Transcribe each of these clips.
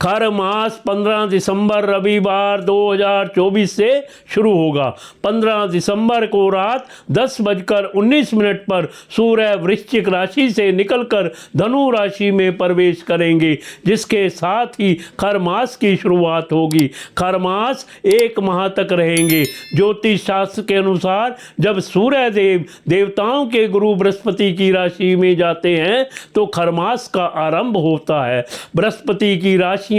खर मास 15 दिसंबर रविवार 2024 से शुरू होगा। 15 दिसंबर को रात 10:19 पर सूर्य वृश्चिक राशि से निकलकर धनु राशि में प्रवेश करेंगे, जिसके साथ ही खर मास की शुरुआत होगी। खर मास 1 माह तक रहेंगे। ज्योतिष शास्त्र के अनुसार जब सूर्य देव देवताओं के गुरु बृहस्पति की राशि में जाते हैं तो खरमास का आरंभ होता है। बृहस्पति की राशियां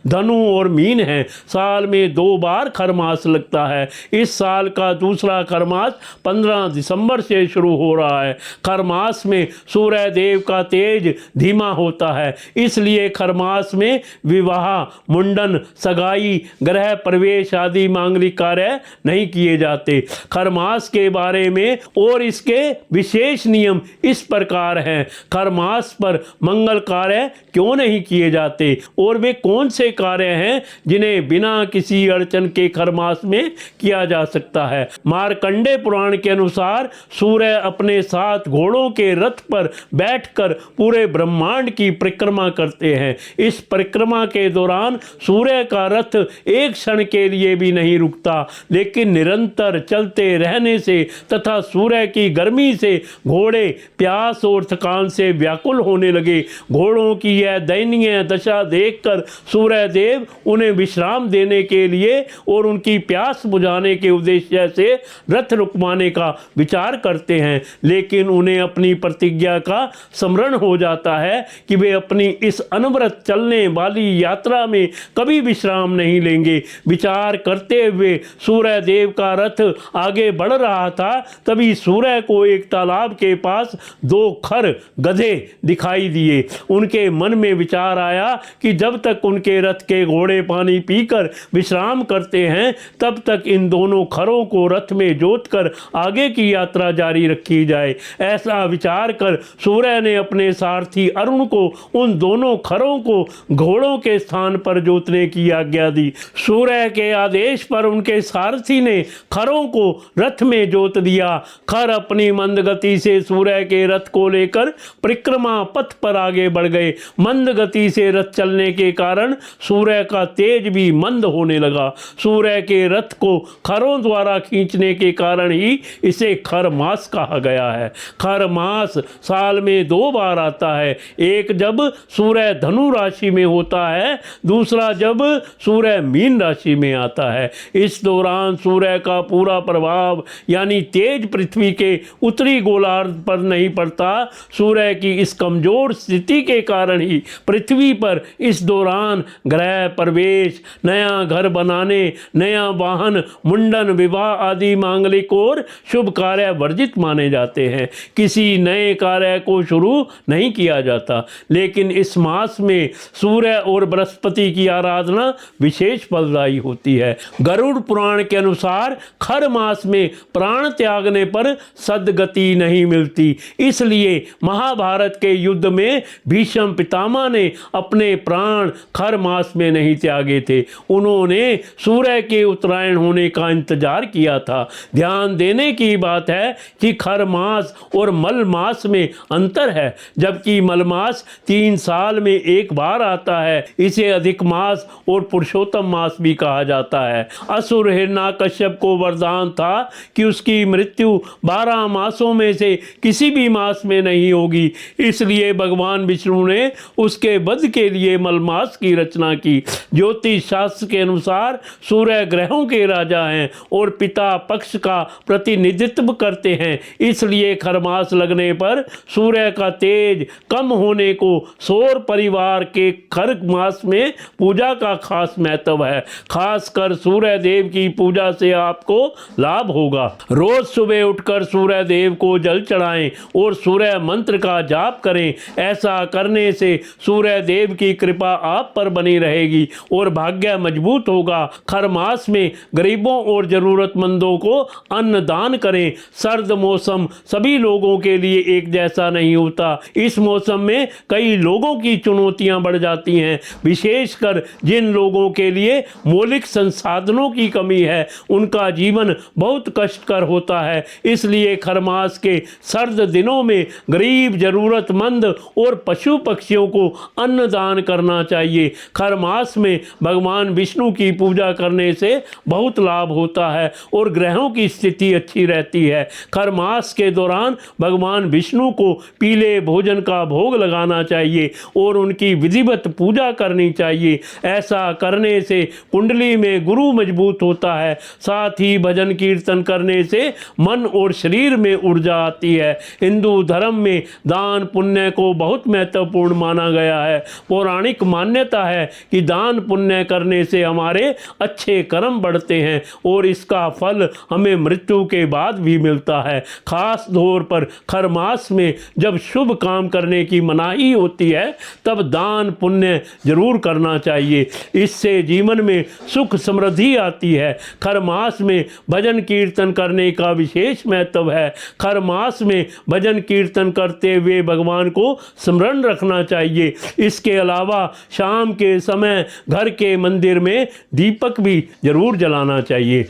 धनु और मीन हैं। साल में 2 बार खरमास लगता है। इस साल का दूसरा खरमास 15 दिसंबर से शुरू हो रहा है। खरमास में सूर्य देव का तेज धीमा होता है, इसलिए खरमास में विवाह, मुंडन, सगाई, गृह प्रवेश आदि मांगलिक कार्य नहीं किए जाते। खरमास के बारे में और इसके विशेष नियम इस प्रकार हैं। खरमास पर मंगल कार्य क्यों नहीं किए जाते और वे कौन से कार्य हैं जिन्हें बिना किसी अड़चन के खरमास में किया जा सकता है। मार्कंडेय पुराण के अनुसार सूर्य अपने साथ घोड़ों के रथ पर बैठकर पूरे ब्रह्मांड की परिक्रमा करते हैं। इस परिक्रमा के दौरान सूर्य का रथ एक क्षण के लिए भी नहीं रुकता, लेकिन निरंतर चलते रहने से तथा सूर्य की गर्मी से घोड़े प्यास और थकान से व्याकुल होने लगे। घोड़ों की यह दयनीय दशा देखकर सूर्य देव उन्हें विश्राम देने के लिए और उनकी प्यास बुझाने के उद्देश्य से रथ रुकवाने का विचार करते हैं, लेकिन उन्हें अपनी प्रतिज्ञा का स्मरण हो जाता है कि वे अपनी इस अनवरत चलने वाली यात्रा में कभी विश्राम नहीं लेंगे। विचार करते हुए सूर्य देव का रथ आगे बढ़ रहा था, तभी सूर्य को एक तालाब के पास 2 खर गधे दिखाई दिए। उनके मन में विचार आया कि जब तक उनके रथ के घोड़े पानी पीकर विश्राम करते हैं, तब तक इन दोनों खरों को रथ में जोतकर आगे की यात्रा जारी रखी जाए। ऐसा विचार कर सूर्य ने अपने सारथी अरुण को उन दोनों खरों को घोड़ों के स्थान पर जोतने की आज्ञा दी। सूर्य के आदेश पर उनके सारथी ने खरों को रथ में जोत दिया। खर अपनी मंद गति से सूर्य के रथ को लेकर परिक्रमा पथ पर आगे बढ़ गए। मंद गति से रथ चलने के कारण सूर्य का तेज भी मंद होने लगा। सूर्य के रथ को खरों द्वारा खींचने के कारण ही इसे खर मास कहा गया है। खर मास साल में 2 बार आता है, एक जब सूर्य धनु राशि में होता है, दूसरा जब सूर्य मीन राशि में आता है। इस दौरान सूर्य का पूरा प्रभाव यानी तेज पृथ्वी के उत्तरी गोलार्ध पर नहीं पड़ता। सूर्य की इस कमजोर स्थिति के कारण ही पृथ्वी पर इस दौरान गृह प्रवेश, नया घर बनाने, नया वाहन, मुंडन, विवाह आदि मांगलिक और शुभ कार्य वर्जित माने जाते हैं। किसी नए कार्य को शुरू नहीं किया जाता, लेकिन इस मास में सूर्य और बृहस्पति की आराधना विशेष फलदायी होती है। गरुड़ पुराण के अनुसार खर मास में प्राण त्यागने पर सद्गति नहीं मिलती, इसलिए महाभारत के युद्ध में भीष्म पितामह ने अपने प्राण खर मास में नहीं त्यागे थे। उन्होंने सूर्य के उत्तरायण होने का इंतजार किया था। ध्यान देने की बात है कि खर मास और मल मास में अंतर है। जबकि मल मास 3 साल में 1 बार आता है, इसे अधिक मास और पुरुषोत्तम मास भी कहा जाता है। असुर हिरण्यकश्यप को वरदान था कि उसकी मृत्यु 12 मासों में से किसी भी मास में नहीं होगी, इसलिए भगवान विष्णु ने उसके वध के लिए मल मास की रचना की। ज्योतिष शास्त्र के अनुसार सूर्य ग्रहों के राजा हैं और पिता पक्ष का प्रतिनिधित्व करते हैं, इसलिए खरमास लगने पर सूर्य का तेज कम होने को सौर परिवार के खर मास में पूजा का खास महत्व है। खासकर सूर्य देव की पूजा से आपको लाभ होगा। रोज सुबह उठकर सूर्य देव को जल चढ़ाएं और सूर्य मंत्र का जाप करें। ऐसा करने से सूर्य देव की कृपा आप पर बनी रहेगी और भाग्य मजबूत होगा। खर मास में गरीबों और जरूरतमंदों को अन्न दान करें। सर्द मौसम सभी लोगों के लिए एक जैसा नहीं होता। इस मौसम में कई लोगों की चुनौतियां बढ़ जाती हैं, विशेषकर जिन लोगों के लिए मौलिक संसाधनों की कमी है, उनका जीवन बहुत कष्टकर होता है। इसलिए खर मास के सर्द दिनों में गरीब, जरूरतमंद और पशु पक्षियों को अन्न दान करना चाहिए। चाहिए। खर मास में भगवान विष्णु की पूजा करने से बहुत लाभ होता है और ग्रहों की स्थिति अच्छी रहती है। खर मास के दौरान भगवान विष्णु को पीले भोजन का भोग लगाना चाहिए और उनकी विधिवत पूजा करनी चाहिए। ऐसा करने से कुंडली में गुरु मजबूत होता है। साथ ही भजन कीर्तन करने से मन और शरीर में ऊर्जा आती है। हिंदू धर्म में दान पुण्य को बहुत महत्वपूर्ण माना गया है। पौराणिक मान्यता है कि दान पुण्य करने से हमारे अच्छे कर्म बढ़ते हैं और इसका फल हमें मृत्यु के बाद भी मिलता है। खास तौर पर खर मास में जब शुभ काम करने की मनाही होती है तब दान पुण्य जरूर करना चाहिए। इससे जीवन में सुख समृद्धि आती है। खर मास में भजन कीर्तन करने का विशेष महत्व है। खर मास में भजन कीर्तन करते हुए भगवान को स्मरण रखना चाहिए। इसके अलावा शाम के समय घर के मंदिर में दीपक भी जरूर जलाना चाहिए।